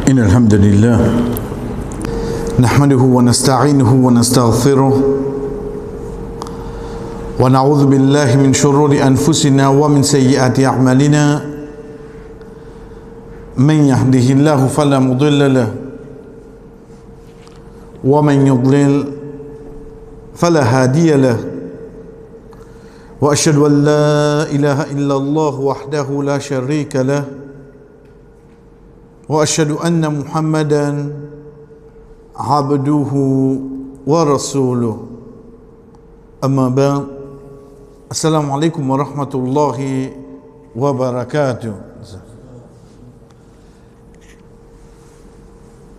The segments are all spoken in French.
إن الحمد لله نحمده ونستعينه ونستغفره ونعوذ بالله من شرور أنفسنا ومن سيئات أعمالنا من يهده الله فلا مضل له ومن يضلل فلا هادي له وأشهد أن لا إله إلا الله وحده لا شريك له وأشهد أن محمدا عبده ورسوله أما بعد السلام عليكم ورحمة الله وبركاته.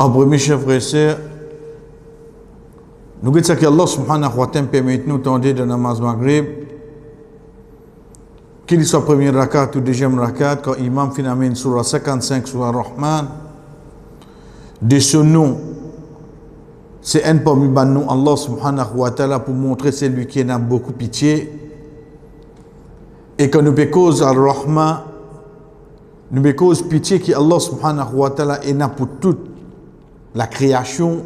Après mes chers frères et sœurs, nous disons que Allah subhanahu wa ta'ala permet nous tendre de namaz maghrib, qu'il soit premier rakat ou deuxième rakat, quand imam finalement surah 55 sur Ar-Rahman, de ce nom, c'est un parmi nous Allah subhanahu wa ta'ala pour montrer celui qui en a beaucoup pitié, et quand nous cause Ar-Rahman, nous cause pitié qui Allah subhanahu wa ta'ala en a pour toute la création,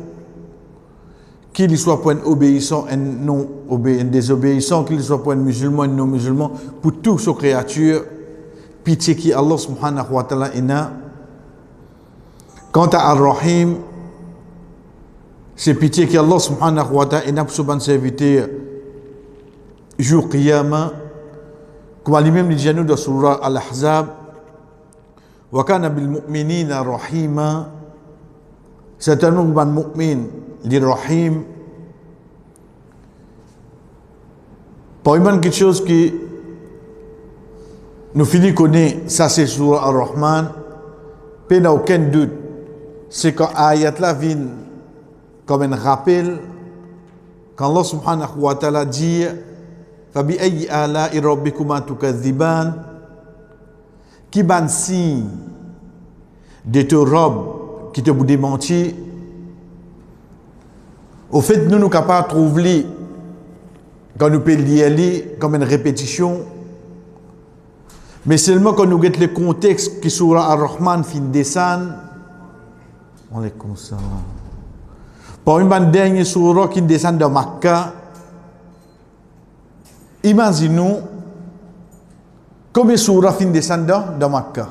qu'il soit point obéissant et non désobéissant, qu'il soit point musulman et non musulman, pour toutes ces créatures, pitié qui Allah subhanahu wa ta'ala en a. Quant à Ar-Rahim, c'est pitié qui Allah subhanahu wa ta'ala en a pour son serviteur jour Qiyamah, comme lui-même dit nous dans surah Al-Ahzab, wa kana bil mu'minina rahima. Certainement, le mu'min, l'irrahim, par exemple, quelque chose qui nous finit connaître, ça c'est sur Ar-Rahman, il n'y a aucun doute, c'est quand ayat là vient comme un rappel, quand Allah subhanahu wa ta'ala dit, Fabi ayyi ala'i rabbikuma tukadhiban, qui ban signe de ton robe qui te vous démentit. Au fait, nous sommes capables de trouver, quand nous pouvons lire comme une répétition, mais seulement quand nous avons le contexte qui sur Ar-Rahman fin descend, on est comme ça. Par une dernière surah qui descend de Makkah, imaginez-nous combien de surah fin descend de Makkah.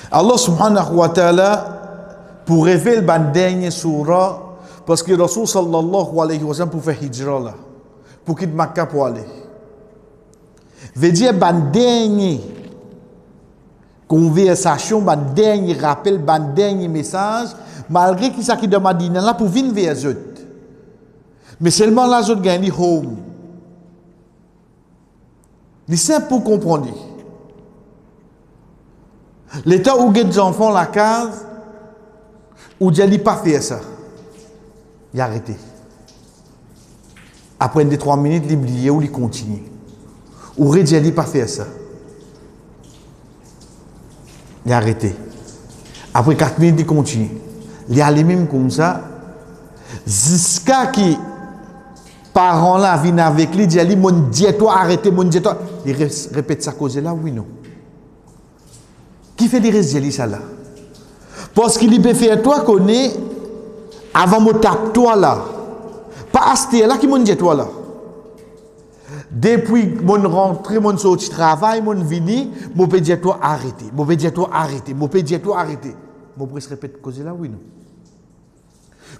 Allah subhanahu wa ta'ala pour révéler la dernière surah parce que Rasul sallallahu alayhi wa sallam pour faire hijra là pour quitter Makkah pour aller veut dire la dernière conversation, la dernier rappel, le dernier message malgré qu'il s'agit de Madina là pour venir vers eux mais seulement là eux gagnent home c'est simple pour comprendre. L'état où des enfants la case, où il n'a pas fait ça, il a arrêté. Après 2-3 minutes, il oublie ou il continue. Ou il n'a pas fait ça, il a arrêté. Après 4 minutes, il continue. Il a les mêmes comme ça, jusqu'à que les parents là viennent avec lui, il dit mon Dieu, toi arrêtez, mon Dieu, toi. Il répète sa cause là, oui, non. Qui fait des résultats ça là? Parce qu'il peut faire toi connaît avant de taper toi là. Pas acheter là qui m'ont dit toi là. Depuis mon rentrée, mon sortie travail, mon vini, mon peut dire toi arrêtez, mon peut dire toi arrêtez, mon peut dire toi arrêtez. Mon presque répète cause là oui non.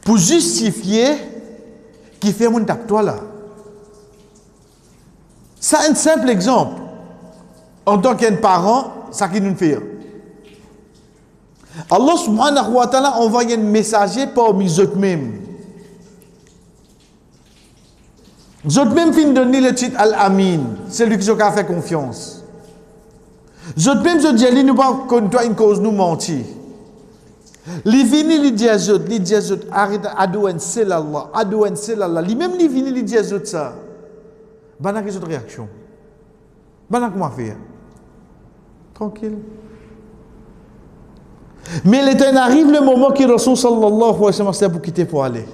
Pour justifier qui fait mon tape toi là. Ça un simple exemple. En tant qu'un parent, ça qui nous fait. Allah subhanahu wa ta'ala envoie un messager parmi eux-mêmes. Eux-mêmes fin donner le titre Al-Amin, c'est lui qui a fait confiance. Eux-mêmes je dis, nous pas contre toi une cause nous mentir. Les vini les dit arrête adouen c'est Allah. Les mêmes les vini les dit ça. Bana quelle autre réaction? Bana comment faire? Tranquille. Mais il arrive le moment que Rasul sallallahu alayhi wa sallam c'est pour quitter pour aller.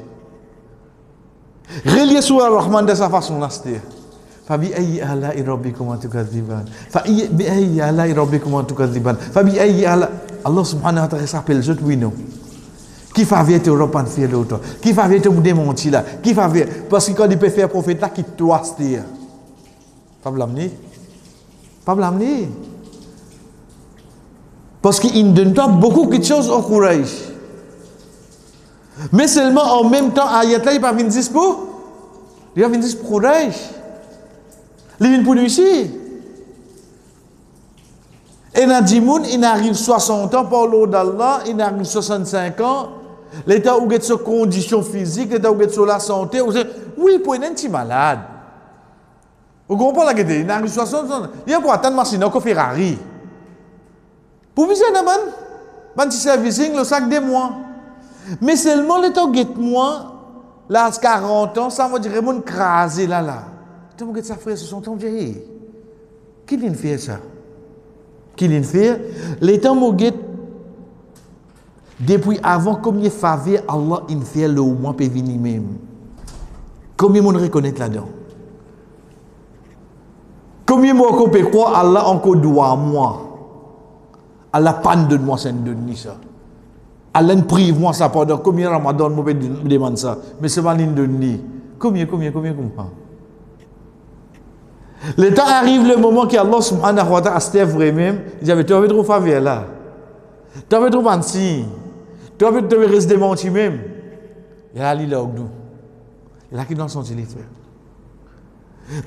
Relié sur Ar-Rahman de sa façon là c'est. فبأي آلاء ربكما تكذبان فبأي آلاء ربكما تكذبان فبأي آلاء Allah subhanahu wa ta'ala s'appelle je oui non. Qui va venir te reprendre faire l'autre? Qui va venir te démentir là? Qui va venir? Parce que quand il peut faire prophète là, qui doit se dire. Pas blâmer. Pas blâmer. Parce qu'il donne toi beaucoup de choses au courage. Mais seulement en même temps, ayat là, il va venir dire pour. Il va venir dire pour courage. Il vient pour nous ici. Et dans 10 moun, il arrive 60 ans par l'eau d'Allah, il arrive 65 ans. L'état où il est sur condition physique, l'état où il est sur la santé, oui, pour un petit malade. Vous comprenez la question? Il arrive 60 ans. Il y a pour attendre machine au Ferrari. Pour viser un petit servicing, le sac des mois. Mais seulement l'état où il est moi, là, à 40 ans, ça me dirait, mon crasé là. Tu me dis, ça frère, 60 ans, j'ai. Qui vient faire ça? Qui vient faire? L'état où il est depuis avant, combien de faveurs Allah in fait le au moins peut venir même. Combien de monde reconnaît là-dedans? Combien de monde peut croire Allah encore doit à moi? Allah panne de moi, c'est de ça. Allah prive moi ça pendant combien de Ramadan me demande ça? Mais c'est pas une de ni. Combien? Le temps arrive le moment que Allah subhanahu wa ta'ala a vraiment, il dit, tu avais trop faveur là. Tu avais trop mansi. Tu avais trop rester démenti même. Il a l'île avec nous. Il a qui dans son téléphone.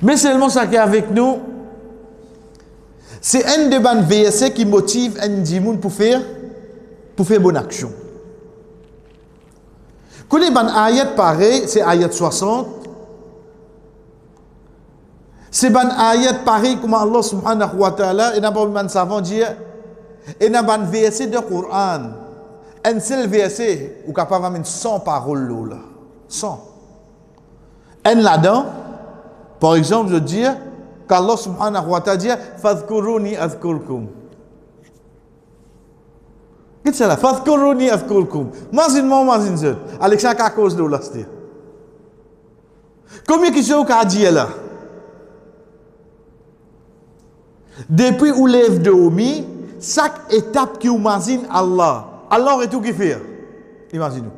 Mais seulement ça qui est avec nous, c'est un de ban versets qui motive un dimoun pour faire bonne action. Quand les ban ayat pareil, c'est ayat 60. C'est ban ayat pareil comme Allah subhanahu wa ta'ala, et n'a pas man savant dire, et n'a ban verset de Coran. Un seul verset, ou capable d'amener 100 paroles là. 100. Un là-dedans, par exemple, je dis qu'Allah subhanahu wa ta'ala dit Fadhkuruni adhkurkum. Qu'est-ce que c'est là? Fadhkuruni adhkurkum. Mazin zot. Alexandre à cause de là. Combien de choses qu'a dit là? Depuis où lève de Omi, chaque étape qui imagine Allah. Allah est tout qui fait. Imaginez-nous.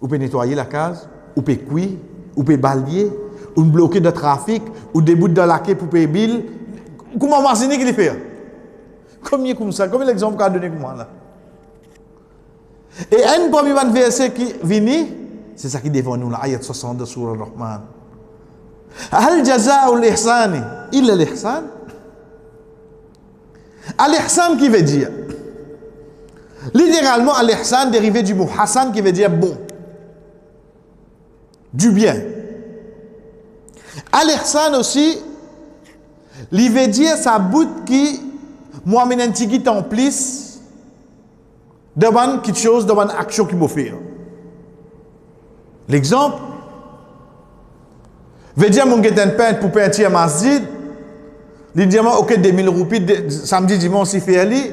Vous pouvez nettoyer la case, vous pouvez cuire, vous pouvez balayer, ou bloquer le trafic, ou débouter dans la quai pour payer bill. Comment imaginer qu'il fait? Combien comme ça? Combien l'exemple qu'a donné comme moi là? Et un premier verset qui vient, c'est ça qui devant nous, l'ayat 60 de Surah Ar-Rahman. Hal jaza'u l'ihsani illa l'ihsan? Al-ihsan qui veut dire, littéralement, al-ihsan dérivé du mot hassan qui veut dire bon, du bien. Al-ihsan aussi, il veut dire sa bout qui, moi-même, un petit qui t'emplisse devant quelque chose, devant une action qui m'offre. L'exemple, veut dire, mon gars peint pour peinture masjid. Il dit, ok, 2000 roupies, samedi, dimanche, il fait aller.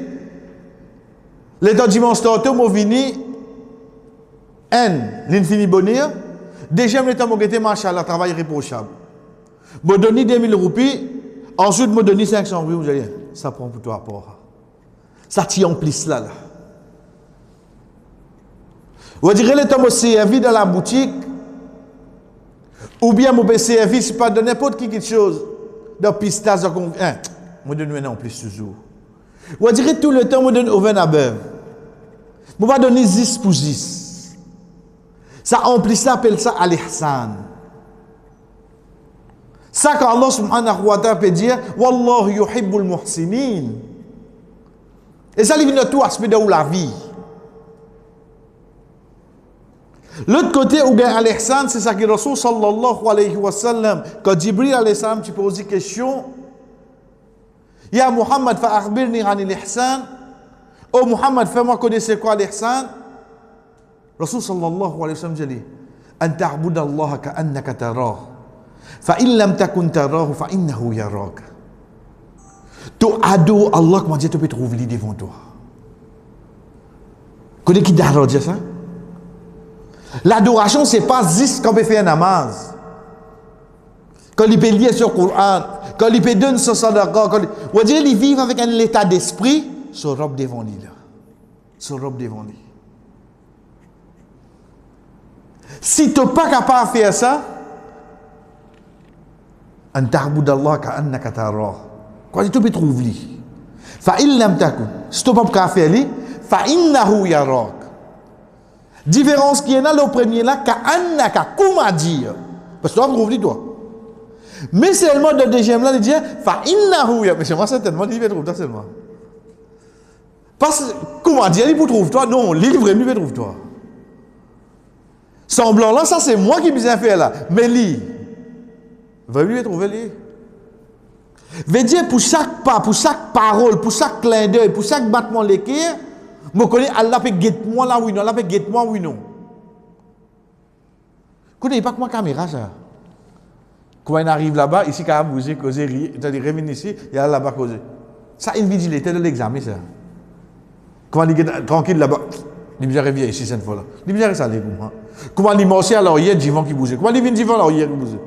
Le temps dimanche, tantôt, moi, vini, l'infini bonheur. Deuxième, le temps, moi, j'étais, machallah, travail reprochable. Moi, donne 2000 roupies, ensuite, moi, donne 500 roupies, vous allez, ça prend pour toi rapport. Ça tient en plus là. Vous direz, le temps, moi, servi dans la boutique, ou bien, moi, servi, c'est pas de n'importe qui quelque chose. Dans pistas, moi donne maintenant en plus toujours. Vous direz tout le temps, moi donne au vin à beurre. Moi va donner 10 pour 10. Ça en plus, ça appelle ça al-ihsan. Ça quand Allah subhanahu wa ta'ala peut dire, Wallahu yuhibbul muhsinin. Et ça, il vient de tout aspect de la vie. L'autre côté où il y a al-ihsan, c'est ça que Rasul sallallahu alayhi wa sallam, quand Jibril alayhi salam, tu poses une question, Ya Muhammad, fa'akhbirni anil ihsan. Oh Muhammad, fais-moi connaître c'est quoi l'ihsan. Rasul sallallahu alayhi wa sallam dit, An ta'bud Allah ka'annaka tarah. Fa'in lam takun tarahu fa'innahu yarak. Tu adores Allah, comment dire, tu peux trouver lui devant toi. Connais qui d'arrêt dire ça? L'adoration, ce n'est pas juste quand on fait un namaz. Quand il peut lire sur le Coran, quand quand il peut donner son sadaqa, on dirait qu'ils vivent avec un état d'esprit, son robe devant lui là. Son robe devant lui. Si tu n'es pas capable de faire ça, an ta'bud Allah ka'annaka tara. Quand tu peux trouver. Fa in lam takun. Si tu n'es pas capable de faire lui, fa innahu yarak. Différence qui est là, le premier là, ka'annaka, comment dire? Parce que tu vas trouver toi. Mais seulement le deuxième là, il dit fa innahu yarak. Mais c'est moi certainement, il va trouver toi seulement. Parce que, comment dire, il peut trouver toi? Non, livre, il va trouver toi. Semblant là, ça c'est moi qui besoin faire là. Mais lui, va lui trouver lui. Veut dire pour chaque pas, pour chaque parole, pour chaque clin d'œil, pour chaque battement de cœur, je connais Allah peut guetter moi là oui non, Allah peut guetter moi oui non. Connais pas comment caméra ça. Quand on arrive là-bas, ici quand vous causer rire, c'est-à-dire revenir ici, il y a là-bas causer. Ça invigilité de l'examen ça. Comment il est tranquille là-bas. Il vient revenir ici cette fois-là. Il vient ça les gars. Comment il marche alors hier divan qui bouge. Comment il vient divan alors hier qui bouge.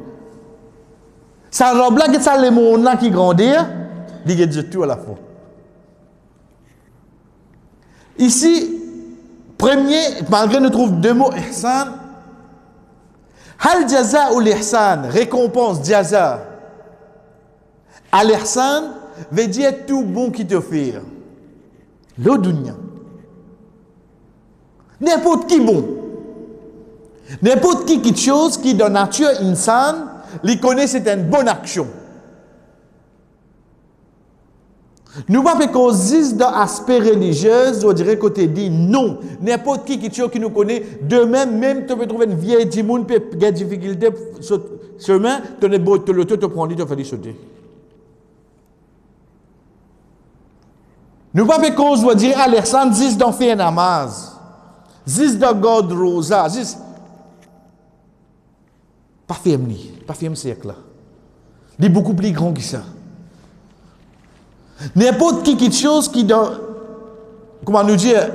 Ça robe là que ça les monde là qui grandir, il y a tout à la fois. Ici premier malgré nous trouve deux mots ihsan. Hal jaza ou l'ihsan, récompense jaza. Al ihsan veut dire tout bon qui te fait. Le dunya. N'importe qui bon. N'importe qui quelque chose qui de nature insane, lui connaît c'est une bonne action. Nous ne pouvons pas causer dans l'aspect religieux, on dirait côté dit non. N'importe qui quelque chose qui nous connaît, de même tu peux trouver une vieille timoun, peut avoir des difficultés sur le chemin, tu es beau, tu le te prends, tu fais sauter. Nous ne pouvons pas causer, on dirait à l'Ersan, 10 d'en faire un namaz. 10 de God Rosa, 10. Pas ferme siècle là. Il est beaucoup plus grand que ça. N'importe qui quelque chose qui dans, comment nous dire,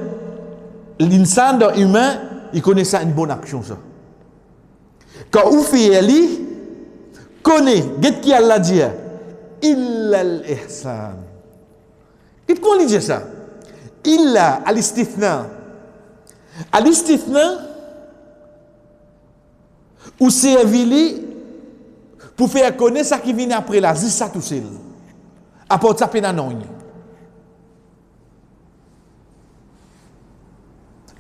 l'insan dans humain, il connaît ça une bonne action ça. Quand vous faites lui, connaît, qu'est-ce qu'il Allah dit? Illa al-ihsan. Qu'est-ce qu'on dit ça? Illa al-istifna. Al-istifna, ou servir pour faire connaître ça qui vient après là, c'est ça tout seul. Apporte ça peine à non.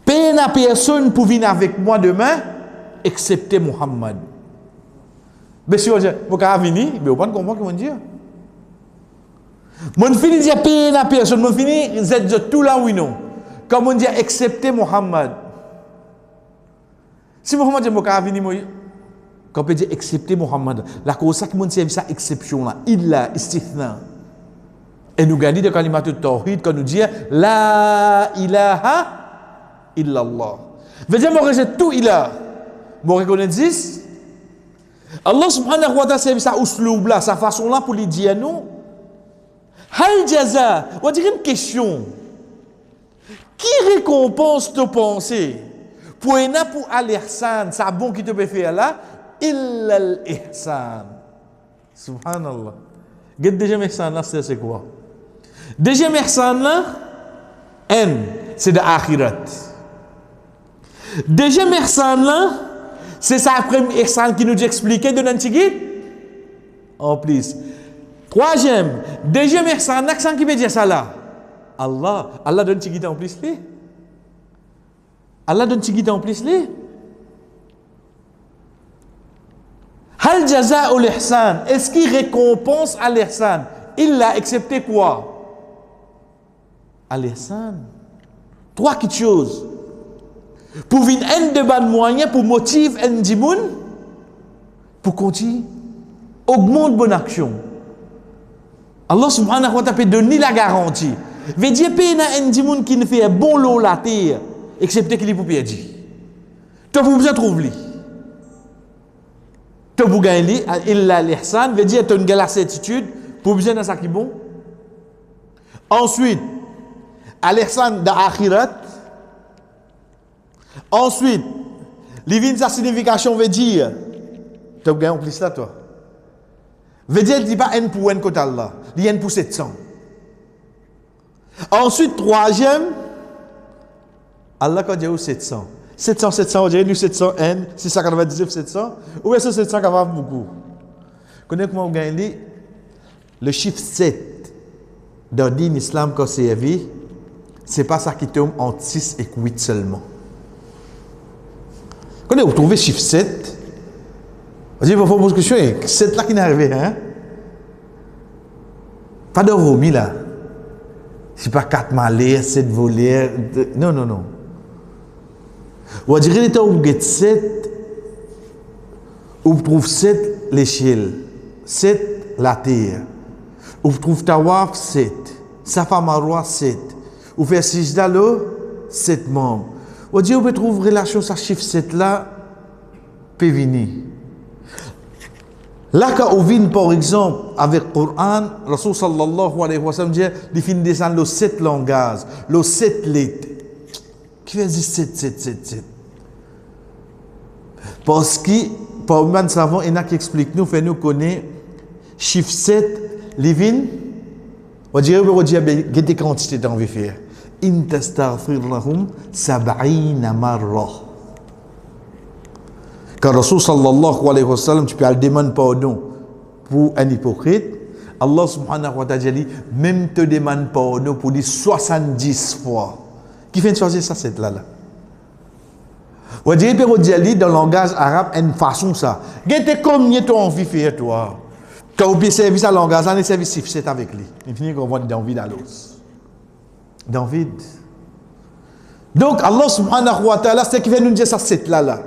Peine à personne pour venir avec moi demain, excepté Muhammad. Mais si on dit, vous pouvez venir, mais vous ne comprenez pas comment dire. Mon fini dire peine à personne, mon fini, vous êtes tout là oui non. Comme on dit, excepté Muhammad. Si Muhammad dit, vous pouvez venir, moi. Quand on peut dire excepté Muhammad, la cause ça qui m'a servi ça exception là, il a istithna. Et nous gagnons de kalimat tawhid quand nous dit la ilaha illallah. Veut dire moi rejette tout ilah. Moi reconnaît 10. Allah subhanahu wa ta'ala servi ça usloub là, sa façon là pour lui dire nous. Hal jaza, on dirait une question. Qui récompense tes pensées? Pour al-ihsan, ça bon qui te peut faire là. Illa al-ihsan. Subhanallah. Deuxième ihsan là, c'est quoi? Deuxième ihsan là, N, c'est de akhirat. Deuxième ihsan là, c'est ça premier ihsan qui nous expliquait de l'antigit. En plus. Troisième, deuxième ihsan, l'accent qui veut dire ça là. Allah donne tigit en plus lui. Allah donne tigit en plus lui. Hal jaza ou l'ihsan, est-ce qu'il récompense à l'ihsan? Il a accepté quoi? À l'ihsan. Trois petites choses. Pour venir un de bons moyens, pour motiver un dimoun, pour continuer, augmente bonne action. Allah subhanahu wa ta'ala peut donner la garantie. Veut dire qu'il un dimoun qui ne fait un bon lot la terre, excepté qu'il est pour perdre. Tu as besoin de trouver. Tu as gagné, il a l'ihsan, veut dire que tu as une la certitude, pour besoin de ça qui est bon. Ensuite, à l'ihsan d'akhirat. Ensuite, l'ivine sa signification veut dire, tu as gagné en plus là toi. Veut dire, il dit pas N pour N côté Allah. Il y a N pour 700. Ensuite, troisième, Allah quand dit 700. 700, 700, on dirait lui 700 N, 699, 700. Ou est-ce que 700 va beaucoup? Connaissez comment on gagne le chiffre 7 dans le islam quand c'est servi, c'est pas ça qui tombe entre 6 et 8 seulement. Quand vous trouvez le chiffre 7, vous dites, il faut poser une question, 7 là qui n'est arrivé, hein? Pas de Romy là. C'est pas 4 malais, 7 volets. Non, non, non. Vous direz, il vous avez 7, vous trouvez 7 l'échelle, 7 la terre. Vous trouvez Tawaf 7, Safa Marwa 7. Vous faites 6 d'allo, 7 membres. Vous dites, vous pouvez trouver relation à ce chiffre 7 là, peut venir. Là, quand on vient, par exemple, avec le Coran, Rasul sallallahu alayhi wa sallam dit, il finit descendre les 7 langages, les 7 lettres. Qui veut dire 7, 7, 7, 7? Parce que, parmi les savants, il y en a qui expliquent nous, fait nous connaître, chiffre 7, les vignes, on dirait qu'il y a des quantités d'envie de faire. In tastaghfir lahum sab'ina marra. Quand Rasul sallallahu alayhi wa sallam, tu peux aller demander pardon pour un hypocrite, Allah subhanahu wa ta'ala dit, même te demande pardon pour dire 70 fois. Qui fait choisir ça, cette là? On dirait que dans le langage arabe, une façon ça. Qu'est-ce combien tu as envie de faire, toi? Quand vous avez servi ça langage, on a servi c'est avec lui. Il finit qu'on voit David à l'os. David. Donc, Allah subhanahu wa ta'ala, c'est qui vient nous dire ça, cette là.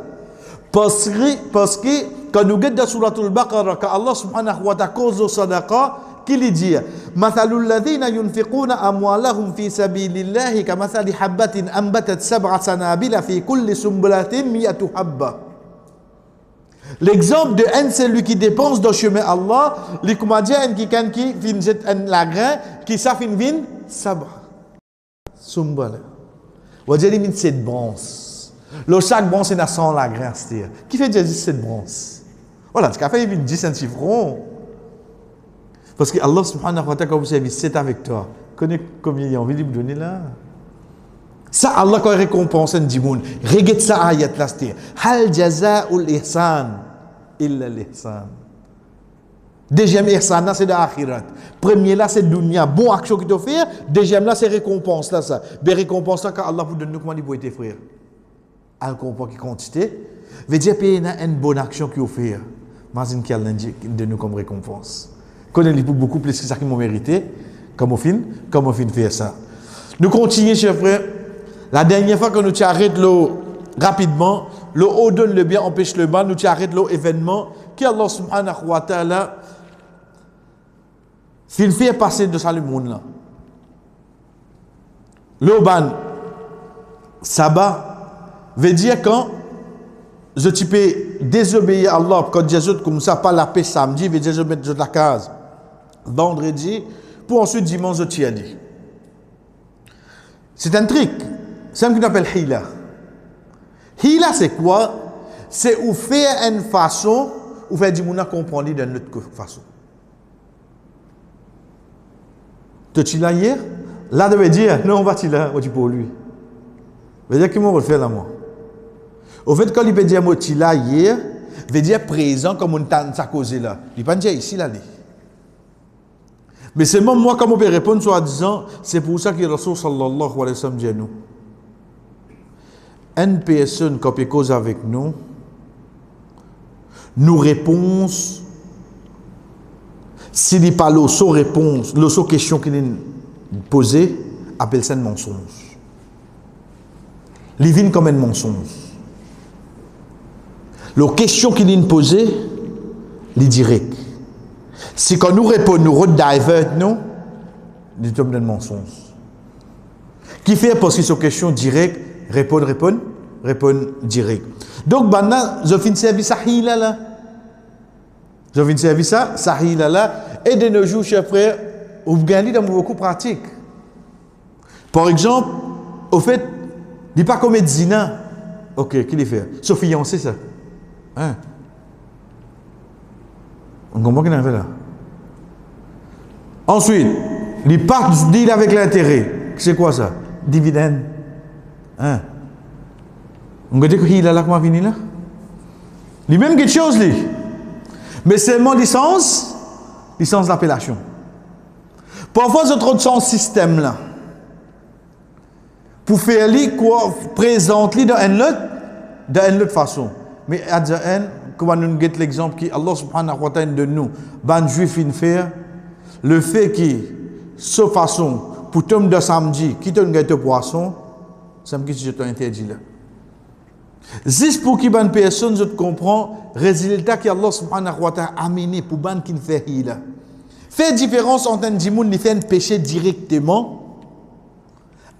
Parce que quand nous regardons dans Suratul Baqarah, quand Allah subhanahu wa ta'ala cause de sadaqa, qui lui dit Mathalul ladhina yunfiquna amwalahum fi sabilillahi kamathali habbatin ambatat sab'a sanabila fi kulli sumbulatin miyatu habba. L'exemple de un, c'est lui qui dépense dans le chemin Allah, les comédiens qui vient jeter un lagrin, qui s'affine vin, sab'a. Sumbala. On dit qu'il y a 7 bronzes. Le chaque bronze, c'est 100 lagrins. Qui fait dire 7 bronzes? Voilà, ce qu'a fait, il 10 centimes. Parce que Allah subhanahu wa ta'ala, quand vous savez, c'est avec toi. Connais combien il a envie de vous donner là? Ça, Allah, quand il récompense un dimoun, regarde ça, ayat là, c'est Hal jaza'ul ihsan illa l'ihsan. Deuxième ihsan, là, c'est de l'akhirat. Premier, là, c'est dunya. Bon action qu'il te fait. Deuxième, là, c'est récompense, là, ça. Mais récompense, là, quand Allah vous donne, nous, comment il peut être frère? Elle comprend qui quantité. Veut dire, qu'il y a une bonne action qu'il fait. Imagine qu'il y a de nous comme récompense. Connais beaucoup plus que ça qu'ils m'ont mérité. Comment on fin faire ça? Nous continuons, chers frères. La dernière fois que nous arrêtons l'eau rapidement, le haut donne le bien, empêche le mal, nous arrêtons l'eau événement, qui Allah subhanahu wa ta'ala fait passer de ça le monde là. Le ban, sabbat, veut dire quand je peux désobéir à Allah, quand Jésus comme ça, pas la paix samedi, veut dire je mets de la case vendredi, pour ensuite dimanche je t'y ai dit. C'est un truc. C'est ce qu'on appelle hila. Hila, c'est quoi? C'est où faire une façon, où faire du monde comprendre d'une autre façon. Tu l'as hier? Là, tu veux dire, non, on va t'y là, tu pour lui. Veut dire comment on va le faire là, moi? Au fait, quand il peut dire, moi, tu l'as hier, veut dire présent comme on t'a causé là. Il peut dire ici, là. Mais c'est même moi, comme on peut répondre, soit disant, c'est pour ça que le Rasul sallallahu alayhi wa sallam dit à nous. Une personne qui peut cause avec nous, nous réponse, s'il n'y a pas l'autre réponse, l'autre question qu'il est posée, appelle ça un mensonge. Il vient comme un mensonge. La question qu'il est posée, il est direct. Si quand nous répondons, nous redivert, nous, nous sommes un mensonge. Qui fait parce que c'est une question directe, répondre direct. Donc maintenant, je finis service à Hila là. Je finis service à Hila là. Et de nos jours, chers frères, vous gagnez dans beaucoup de pratiques. Par exemple, au fait, il n'est pas comme zina. Ok, qui les fait? Sauf fiancé ça. Hein? On comprend qu'il en fait là. Ensuite, il part deal avec l'intérêt. C'est quoi ça? Dividende. Hein? On dit qu'il a là comment venir là? Les mêmes quelque chose, lui. Mais seulement licence d'appellation. Parfois, c'est trop de son système là. Pour faire lui quoi, présente lui dans une autre façon. Mais à the end, comment nous get l'exemple qui Allah subhanahu wa ta'ala de nous, ban juif in faire, le fait qui, ce façon, pour tomber de samedi, qui te gâte poisson, ça me dit que je t'interdis là. Juste pour qu'il y ait une personne, je comprends, résultat que Allah subhanahu wa ta'ala a amené pour ban qui ne fait là. Fait différence entre un djimoun qui fait un péché directement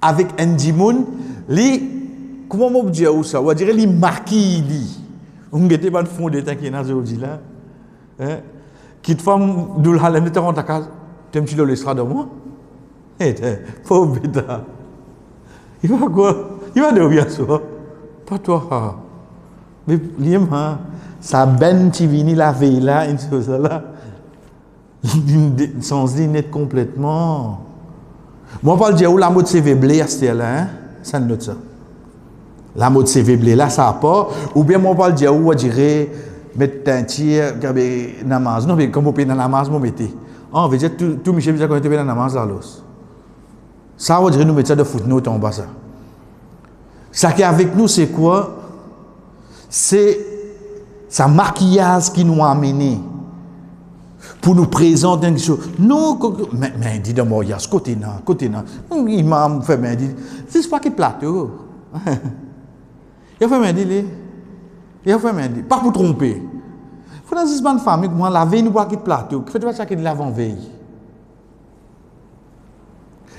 avec un djimoun, comment on peut dire ça? On va dire les marquis, on était pas de fond d'état qui est dans ce là. Qui te femme de l'halem de ta casa, tu me dis le laissera de moi? Pauvre bêta. Il va quoi? Il va de bien ça. Pas toi. Mais l'imam, ça ben qui vient la veille là, une chose là. Sans dire net complètement. Moi, je parle de la mode CV blé à ce là, ça ne note ça. La mode CV blé là, ça n'a pas. Ou bien, moi, je parle de on dirait, mettre un tir, namaz. Non, mais comme on peut dans namaz, on mettez. On veut dire, tout Michel, quand on était dans namaz, là, ça, on dirait, nous mettons ça de footnote en bas, ça. Ça qui est avec nous, c'est quoi? C'est sa maquillage qui nous a amené. Pour nous présenter quelque chose. Non, mais dit de moi, il y a ce côté-là, il m'a fait, mais dit, c'est pas qu'il plateau. Il a fait, mais dit, pas pour tromper. Il faut dans une famille, moi, la veille, nous pas qu'il plateau, qui fait pas ça qui est de l'avant-veille.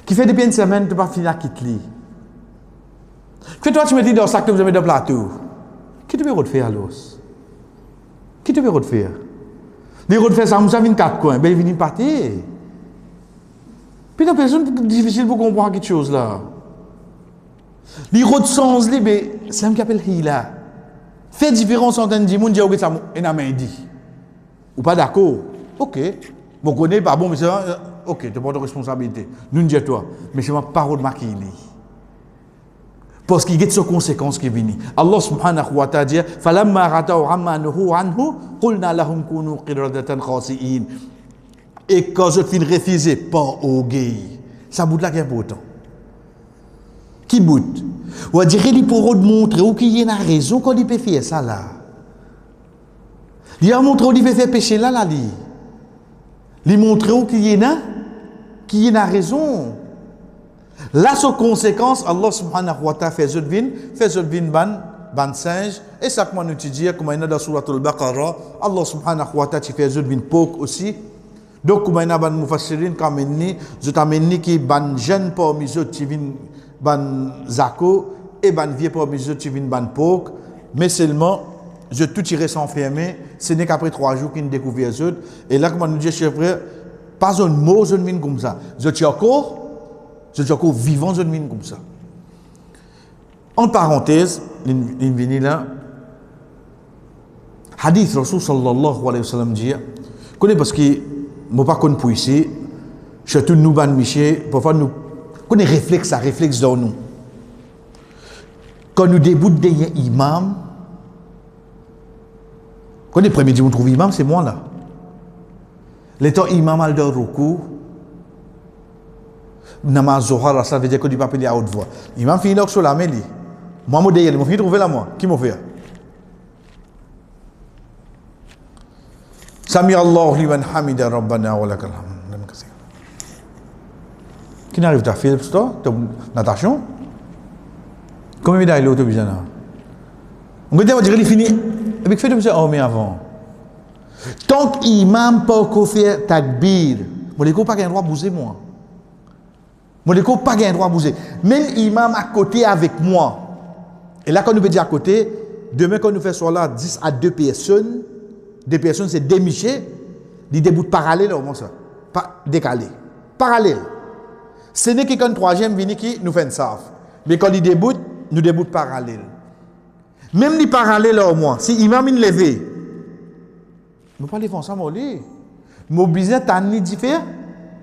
Qui fait depuis une semaine, tu pas fini à quitter. Que toi, tu me dis dans ça que vous avez de plateau. Qui te veut refaire alors? Qui te veut refaire? Les refaire ça, ça vient 4 coins, ben il vient partir. Puis la personne difficile pour comprendre quelque chose là. Les sens li, ben c'est un qui appelle hila. Fait différence entre un dimoun dit que ça en a main dit. Ou pas d'accord? OK. Bon connaît pas bon mais c'est OK, tu pas de responsabilité. Nous dis toi, mais c'est ma parole marquée li. Parce qu'il y a des conséquences qui viennent. Allah subhanahu wa ta'ala dit falamma rataw amma nuhu anhu qulna lahum kunu qiradatan khasi'in. Et quand je fin refusé pas au gay. Ça bout là qui est important. Qui bout? On va dire il pour montrer ou qu'il y a une raison quand il peut faire ça là. Il a montré où il peut faire péché là là lui. Il montre où qu'il y a une raison. Là, sur conséquence, Allah subhanahu wa ta'ala fait zodvin ban singe. Et ça, comment nous dit, comme il y a dans Surat al-Baqarah, Allah subhanahu wa ta'ala fait zodvin pok aussi. Donc, comme il y a ban mufassirin, comme il y a qui ban jeune parmi eux qui vient ban zako, et ban vieux parmi eux qui vient ban pok. Mais seulement, je tout tiré sans fermer, ce n'est qu'après 3 jours qu'il découvre les autres. Et là, comme nous dit, chers frères, pas un mot, je ne viens comme ça. Je suis encore vivant, je ne viens comme ça. En parenthèse, il vient là, hadith Rasul sallallahu alayhi wa sallam dit, connais parce que, moi pas qu'on pour ici, surtout nous, ban Michel, parfois nous, connais réflexe dans nous. Quand nous débutons derrière imam, quand les premiers jours, on trouve imam, c'est moi là. L'étant imam al de Ruku, namaz Zohar, ça veut dire que tu ne peux pas parler à haute voix. Imam finit là sur la main. Moi, je suis fini de trouver là, moi. Qui m'a fait? Sami Allah liman hamida rabbana wa lakal hamd. Qui n'arrive à faire ça? Natation? Combien de médailles l'autobus là? On va dire qu'il finit. Et puis, faites ça avant. Tant que l'imam pas faire takbir, je n'ai pas le droit de bouger moi. Je n'ai pas le droit de bouger. Même l'imam à côté avec moi. Et là, quand nous veut dire à côté, demain, quand nous faisons là 10 à 2 personnes, 2 personnes, c'est démiché, des bouts parallèles, comment ça? Pas décalé. Parallèle. Ce n'est qu'un troisième vini qui nous fait une save. Mais quand il déboute, nous déboute parallèle. Même les parallèles au moins, si l'imam est levé, nous ne pouvons pas les faire ensemble. Mobiliser, t'as ni différent.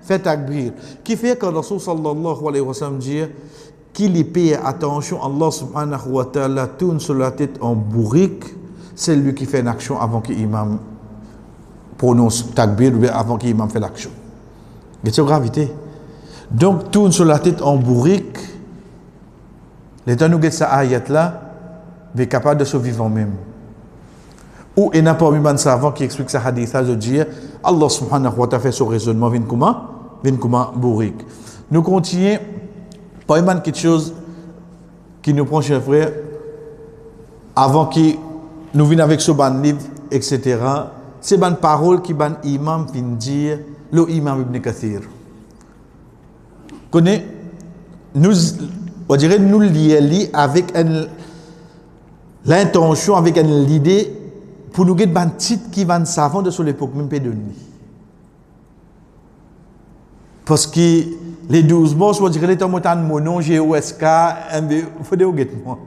fait takbir. Qui fait que Rasul sallallahu alayhi wa sallam dit qu'il y paye attention, Allah subhanahu wa ta'ala tourne sur la tête en bourrique, c'est lui qui fait une action avant que l'imam prononce takbir ou avant que l'imam fait l'action. C'est une gravité. Donc, tourne sur la tête en bourrique, les temps nous guette sa ayat là, mais capable de survivre en même. Ou il n'y a pas un savant qui explique sa hadith à dire Allah subhanahu wa ta'ala fait son raisonnement, vient comment bourrique. Nous continuons, pas une quelque chose qui nous prend, chers frères, avant qu'il nous vienne avec ce ban livre, etc. C'est une parole qui ban imam vient dire, le imam Ibn Kathir. Connaît, nous, on dirait, nous lier avec l'intention, avec l'idée, pour nous guider un titre qui va savant de sur l'époque même pédonie. Parce que les 12 mots, on dirait les mots monon, GOSK, MB, il faut des guetter moi.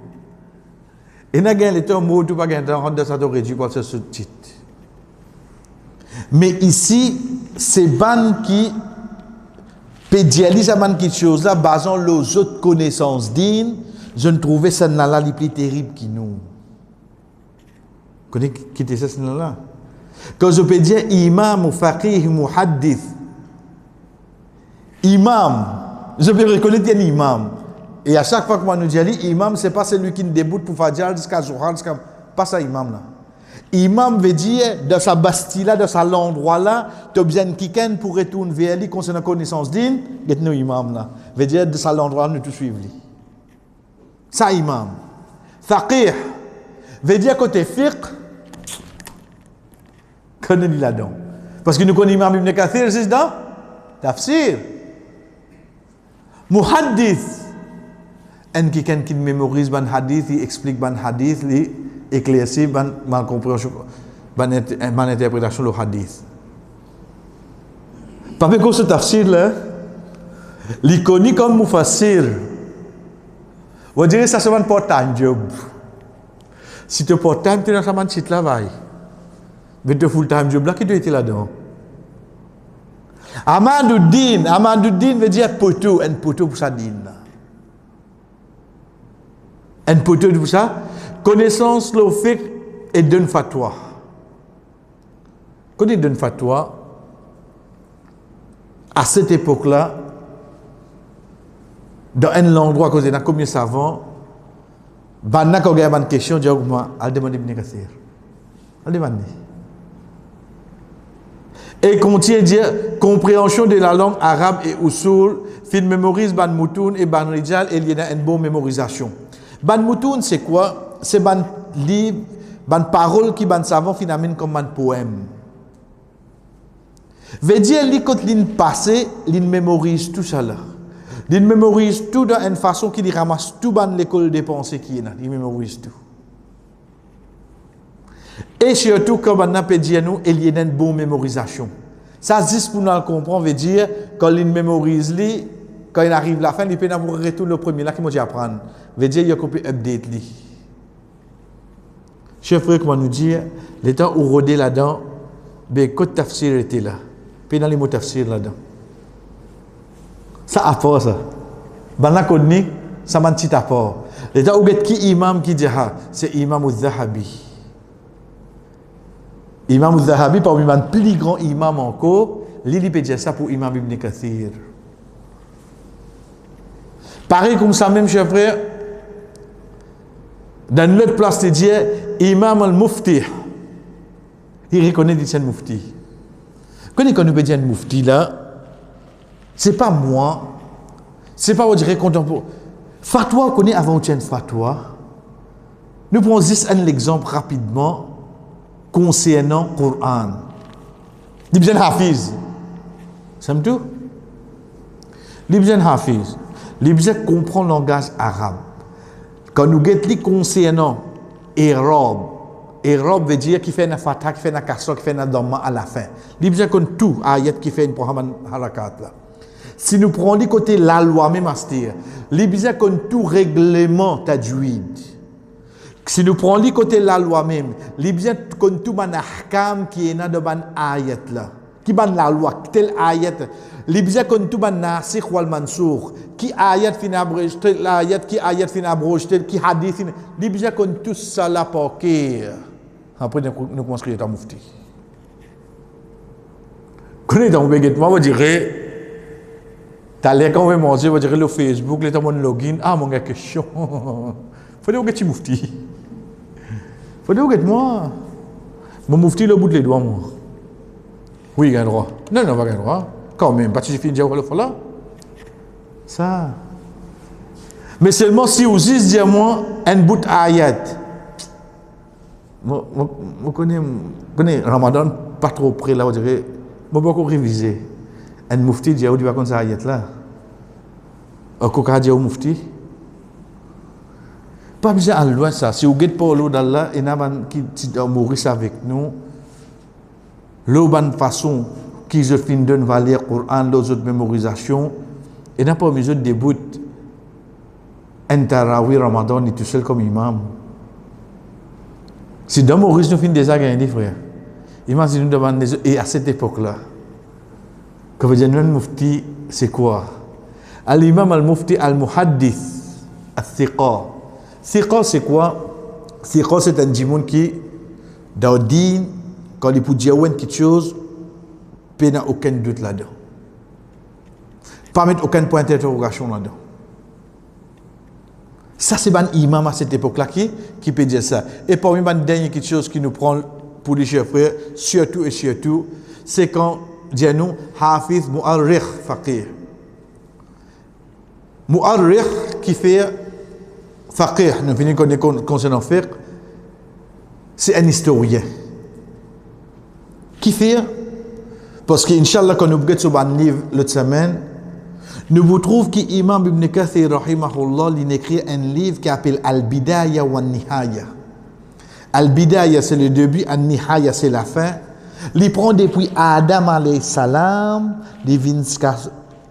Et n'a gagné les mots, tout pas gagné de ça de réduire quoi ce titre. Mais ici, c'est ban qui pédialise à quelque chose là, basant les autres connaissances dignes, je ne trouvais ça là les plus terrible qui nous. Vous connaissez qui était ça là? Quand je peux dire imam ou faqih ou hadith, imam, je peux reconnaître un imam. Et à chaque fois que moi nous dis imam, c'est pas celui qui ne déboute pour faire jusqu'à Zohar, jusqu'à pas ça imam là. Imam veut dire de sa bastille là, de sa l'endroit là, tu as besoin de quelqu'un pour retourner vers lui concernant la connaissance digne, get nous imam là. Veut dire de sa l'endroit nous tout suivre lui. Ça imam. Faqih veut dire côté fiqh, connais-le là-dedans. Parce que nous connaissons Imam Ibn Kathir, c'est dans tafsir. Muhaddith, un quelqu'un qui mémorise ban hadith, il explique ban hadith, il éclaircit ban compréhension, ban interprétation le hadith. Parce que ce tafsir là, il connaît comme mufassir. On dirait ça c'est un part-time job. Si tu es part-time, tu es dans un petit travail. Mais tu es full-time job là, qui doit être là-dedans? Amaduddin veut dire poteau, un poteau pour sa dîne. Un poteau pour ça. Connaissance, le fiqh et donne fatwa. Quand il donne fatwa, à cette époque-là, dans un endroit où il y a combien de savants, quand il y a une question, je dis, elle demande Ibn Kathir. Elle demande. Et continue à dire compréhension de la langue arabe et usul, fin mémorise ban moutoun et ban rijal, et il y a une bonne mémorisation. Ban moutoun, c'est quoi? C'est ban livre, ban parole qui ban savant finalement comme ban poème. Veut dire, quand il passe, il mémorise tout ça là. Il mémorise tout dans une façon qui ramasse tout dans l'école des pensées qui est là. Il mémorise tout. Et surtout, quand on a dit à nous, il y a une bonne mémorisation. Ça, juste pour nous le comprendre, veut dire, quand il mémorise, quand il arrive à la fin, il peut avoir retour le premier là qu'il m'a apprendre. Veut dire, il a copié update. Chef frère, comment nous dire, les temps où rodé là-dedans, ben, quand tafsir était là, puis dans les mots tafsir là-dedans. Ça apport ça. Ben là, qu'on dit, ça m'a un petit apport. Les temps où qui imam qui dit, c'est imam al-Zahabi. Imam al-Zahabi, parmi les plus grands imams encore, il peut dire ça pour Imam Ibn Kathir. Pareil comme ça, même, chers frères, dans l'autre place, il dit Imam al-Mufti. Il reconnaît qu'il c'est un Mufti. Quand on peut dire un Mufti là, c'est pas moi, c'est pas on dirait contemporain. Fatwa, on connaît avant qu'il y ait une fatwa. Nous prenons juste un exemple rapidement concernant le Coran. L'Ibn Hafiz. C'est tout? L'Ibn Hafiz. L'Ibn comprend le langage arabe. Quand nous guettons concernant Irob, Irob veut dire qu'il fait une fatha, qu'il fait une kasra, qu'il fait une dhamma à la fin. L'Ibn connaît tout, ayat qui fait une programme harakat là. Si nous prenons du côté la loi même astir, l'Ibn connaît tout règlement tajwid. Si nous prenons du côté la loi même, l'Ibn connaît tout ban ahkam qui est dans ban ayat là. qui ban la loi tel ayat li bisa kon tout ban nasikh wal mansukh qui ayat fin abrogé tel ayat qui ayat fin abrogé tel qui hadith li bisa kon tout ça là poker après nous commence à être mufti connais dans beget moi dirais t'as l'air quand même manger on dirait le Facebook les mon login ah mon gars question faut dire que tu mufti faut dire que moi mon mufti le bout de les doigts moi oui il a droit non pas il a droit quand même pas suffit de dire le là ça mais seulement si vous dites moi un bout ayat moi connais Ramadan pas trop près là on dirait moi beaucoup réviser un mufti dit où tu vas comme ça ayat là un coca dit au mufti pas besoin à loin ça si vous êtes pas l'eau d'Allah et n'a qui mourir avec nous l'eau bonne façon qui se fin donne valeur Coran les autres mémorisation et n'a pas besoin de début un tarawih Ramadan ni tout seul comme imam si dans Maurice nous fin déjà gagné frère imagine nous devant et à cette époque là que veut dire le mufti c'est quoi al-imam al-mufti al-muhaddith al-thiqa thiqa c'est quoi thiqa c'est un djimoun qui dans le din quand il peut dire quelque chose il n'y a aucun doute là-dedans pas mettre aucun point d'interrogation là-dedans ça c'est un imam à cette époque là qui peut dire ça et parmi les dernières quelque chose qui nous prend pour les chers frères surtout c'est quand dit nous hafiz mu'arrikh faqih mu'arrikh qui fait faqih nous venons concernant fiqh c'est un historien qui fait parce que Inch'Allah quand nous regardons sur un livre l'autre semaine nous vous trouvons qu'Imam Ibn Kathir rahimahullah il écrit un livre qui s'appelle Al-Bidaya wa Nihaya. Al-Bidaya c'est le début, Al-Nihaya c'est la fin. Il prend depuis Adam alayhi salam, il vient jusqu'à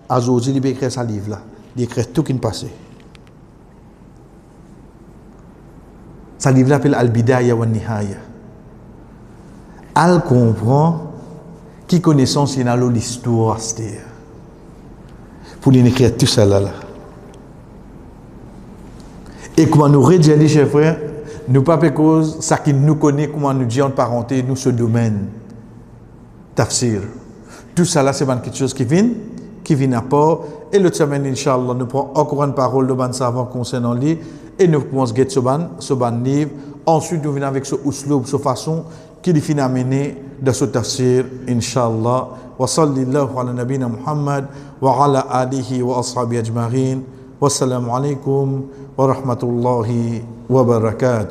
aujourd'hui, il écrit ce livre là. Il écrit tout ce qui est passé. Ce livre là s'appelle Al-Bidaya wa Nihaya. Al comprend qui connaissance il a l'histoire c'est pour l'écrire tout ça là. Et comment nous rédiger, chers frères, nous pas parce que ça qui nous connaît, comment nous dit en parenté, nous ce domaine, tafsir. Tout ça là, c'est quelque chose qui vient à part. Et l'autre semaine, Inch'Allah, nous prenons encore une parole de ban savant concernant lui et nous commençons à get ce ban livre. Ensuite, nous venons avec ce usloub, cette façon qui finit à mener de ce tafsir, Inch'Allah. وصلى الله على نبينا محمد وعلى آله وأصحابه أجمعين والسلام عليكم ورحمة الله وبركاته